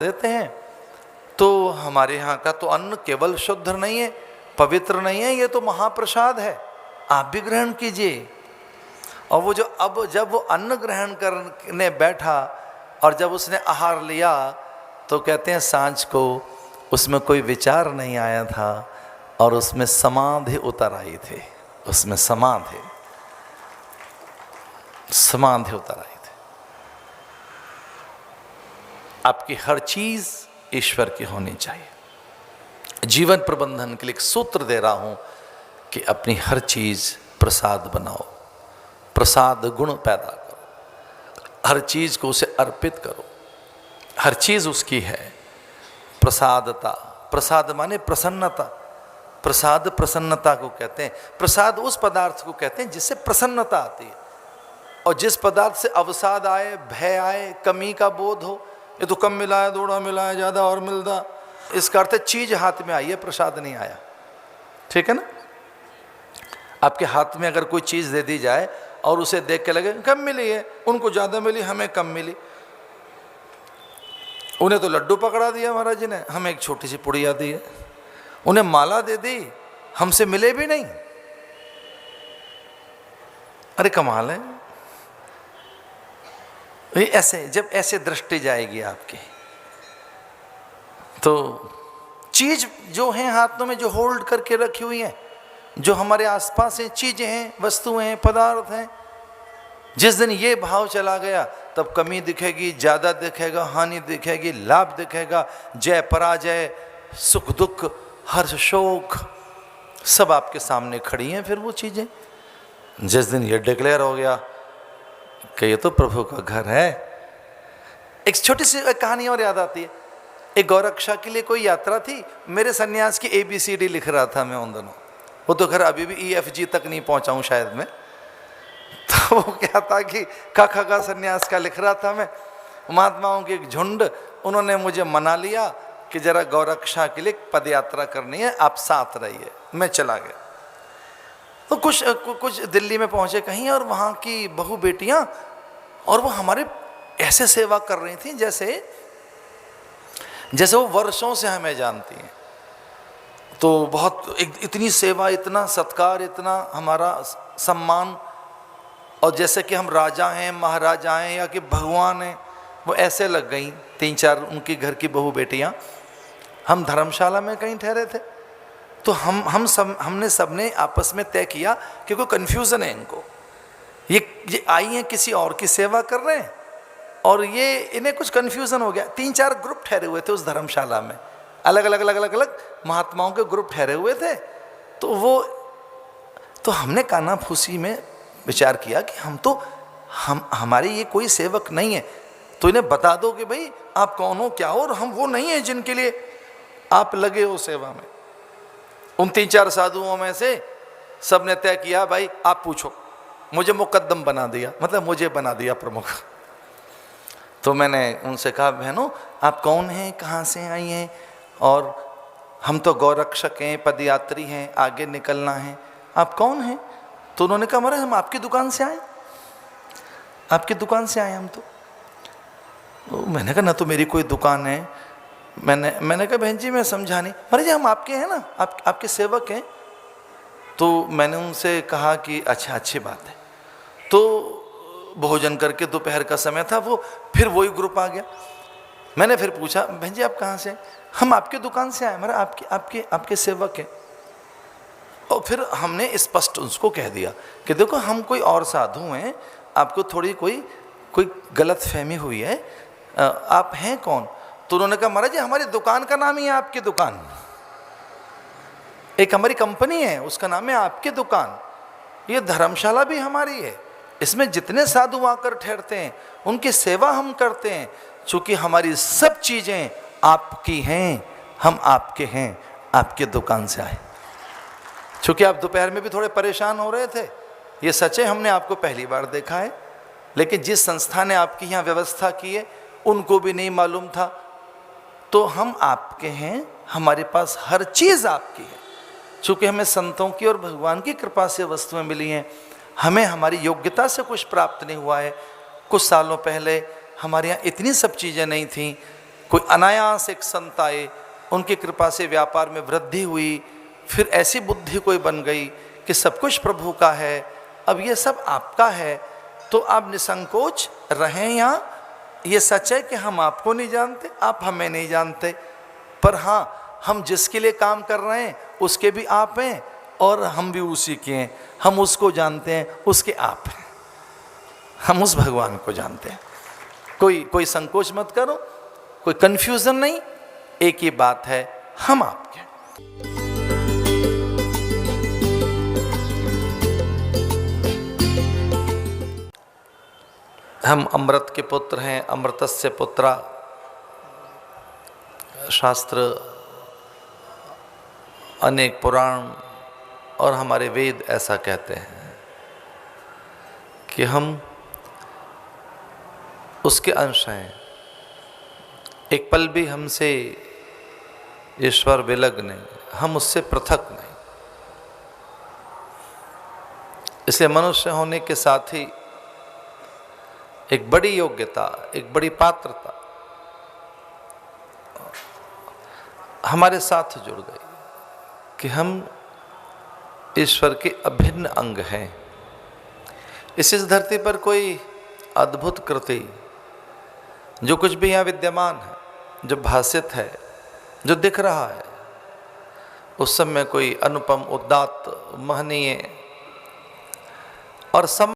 देते हैं। तो हमारे यहाँ का तो अन्न केवल शुद्ध नहीं है, पवित्र नहीं है, ये तो महाप्रसाद है, आप भी ग्रहण कीजिए। और वो जो अब जब वो अन्न ग्रहण करने बैठा और जब उसने आहार लिया तो कहते हैं सांझ को उसमें कोई विचार नहीं आया था और उसमें समाधि उतर आई थी, उसमें समाधि उतर आई थी। आपकी हर चीज ईश्वर की होनी चाहिए। जीवन प्रबंधन के लिए एक सूत्र दे रहा हूं कि अपनी हर चीज प्रसाद बनाओ, प्रसाद गुण पैदा करो, हर चीज को उसे अर्पित करो, हर चीज उसकी है। प्रसादता, प्रसाद माने प्रसन्नता, प्रसाद प्रसन्नता को कहते हैं। प्रसाद उस पदार्थ को कहते हैं जिससे प्रसन्नता आती है, और जिस पदार्थ से अवसाद आए, भय आए, कमी का बोध हो, ये तो कम मिला है, थोड़ा मिला है, ज्यादा और मिलता, इसका अर्थ चीज हाथ में आई है, प्रसाद नहीं आया। ठीक है ना? आपके हाथ में अगर कोई चीज दे दी जाए और उसे देख के लगे कम मिली है, उनको ज्यादा मिली, हमें कम मिली। उन्हें तो लड्डू पकड़ा दिया महाराज जी ने, हमें एक छोटी सी पुड़िया दी है। उन्हें माला दे दी, हमसे मिले भी नहीं। अरे कमाल है। ऐसे जब ऐसे दृष्टि जाएगी आपकी, तो चीज जो है हाथों में, जो होल्ड करके रखी हुई है, जो हमारे आसपास है, चीजें हैं, वस्तुएं हैं, पदार्थ हैं, जिस दिन ये भाव चला गया तब कमी दिखेगी, ज्यादा दिखेगा, हानि दिखेगी, लाभ दिखेगा, जय पराजय, सुख दुख, हर्ष शोक, सब आपके सामने खड़ी हैं। फिर वो चीजें जिस दिन ये डिक्लेयर हो गया कि ये तो प्रभु का घर है। एक छोटी सी कहानी और याद आती है। एक गौरक्षा के लिए कोई यात्रा थी, मेरे सन्यास की ABCD लिख रहा था मैं उन दिनों, वो तो घर अभी भी EFG तक नहीं पहुंचा हूं शायद मैं। तो वो क्या था कि ख का सन्यास का लिख रहा था मैं। महात्माओं की एक झुंड, उन्होंने मुझे मना लिया कि जरा गौरक्षा के लिए पद यात्रा करनी है, आप साथ रहिए। मैं चला गया। तो कुछ दिल्ली में पहुंचे कहीं, और वहाँ की बहू बेटियां, और वो हमारे ऐसे सेवा कर रही थी जैसे वो वर्षों से हमें जानती हैं। तो बहुत इतनी सेवा, इतना सत्कार, इतना हमारा सम्मान, और जैसे कि हम राजा हैं, महाराजा हैं, या कि भगवान हैं, वो ऐसे लग गई। 3-4 उनकी घर की बहू बेटियां। हम धर्मशाला में कहीं ठहरे थे, तो हमने सबने आपस में तय किया कि कोई कन्फ्यूज़न है इनको, ये आई हैं किसी और की सेवा कर रहे हैं, और ये इन्हें कुछ कन्फ्यूज़न हो गया। 3-4 ग्रुप ठहरे हुए थे उस धर्मशाला में, अलग अलग महात्माओं के ग्रुप ठहरे हुए थे। तो हमने कानाफूसी में विचार किया कि हमारे ये कोई सेवक नहीं है, तो इन्हें बता दो कि भाई आप कौन हो, क्या हो, और हम वो नहीं है जिनके लिए आप लगे हो सेवा में। उन 3-4 साधुओं में से सब ने तय किया, भाई आप पूछो। मुझे मुकद्दम बना दिया, मतलब मुझे बना दिया प्रमुख। तो मैंने उनसे कहा, बहनों आप कौन हैं, कहाँ से आई हैं? और हम तो गौरक्षक हैं, पदयात्री हैं, आगे निकलना है, आप कौन हैं? तो उन्होंने कहा, महाराज हम आपकी दुकान से आए, आपकी दुकान से आए हम तो मैंने कहा, ना तो मेरी कोई दुकान है। मैंने कहा, बहन जी मैं समझा नहीं। महाराज जी हम आपके हैं ना, आपके सेवक हैं। तो मैंने उनसे कहा कि अच्छा, अच्छी बात है। तो भोजन करके दोपहर का समय था, वो फिर वही ग्रुप आ गया। मैंने फिर पूछा, बहन जी आप कहाँ से? हम आपके दुकान से आए, महाराज आपके सेवक हैं। और फिर हमने स्पष्ट उसको कह दिया कि देखो हम कोई और साधु हैं, आपको थोड़ी कोई गलत फहमी हुई है, आप हैं कौन? तो उन्होंने कहा, महाराज जी हमारी दुकान का नाम ही है आपकी दुकान, एक हमारी कंपनी है उसका नाम है आपकी दुकान, ये धर्मशाला भी हमारी है, इसमें जितने साधु आकर ठहरते हैं उनकी सेवा हम करते हैं। चूंकि हमारी सब चीजें आपकी हैं, हम आपके हैं, आपके दुकान से आए। चूंकि आप दोपहर में भी थोड़े परेशान हो रहे थे, ये सच है, हमने आपको पहली बार देखा है, लेकिन जिस संस्था ने आपकी यहाँ व्यवस्था की है उनको भी नहीं मालूम था। तो हम आपके हैं, हमारे पास हर चीज़ आपकी है। चूँकि हमें संतों की और भगवान की कृपा से वस्तुएं मिली हैं, हमें हमारी योग्यता से कुछ प्राप्त नहीं हुआ है। कुछ सालों पहले हमारे यहाँ इतनी सब चीज़ें नहीं थीं, कोई अनायास एक संत आए, उनकी कृपा से व्यापार में वृद्धि हुई, फिर ऐसी बुद्धि कोई बन गई कि सब कुछ प्रभु का है, अब ये सब आपका है, तो आप निसंकोच रहें यहाँ। ये सच है कि हम आपको नहीं जानते, आप हमें नहीं जानते, पर हाँ हम जिसके लिए काम कर रहे हैं उसके भी आप हैं और हम भी उसी के हैं। हम उसको जानते हैं, उसके आप हैं, हम उस भगवान को जानते हैं। कोई संकोच मत करो, कोई कंफ्यूजन नहीं, एक ही बात है, हम आपके। हम अमृत के पुत्र हैं, अमृतस्य पुत्रा। शास्त्र, अनेक पुराण और हमारे वेद ऐसा कहते हैं कि हम उसके अंश हैं। एक पल भी हमसे ईश्वर विलग नहीं, हम उससे पृथक नहीं। इसलिए मनुष्य होने के साथ ही एक बड़ी योग्यता, एक बड़ी पात्रता हमारे साथ जुड़ गई कि हम ईश्वर के अभिन्न अंग हैं। इस धरती पर कोई अद्भुत कृति, जो कुछ भी यहाँ विद्यमान है, जो भासित है, जो दिख रहा है, उस सब में कोई अनुपम, उदात्त, महनीय और सम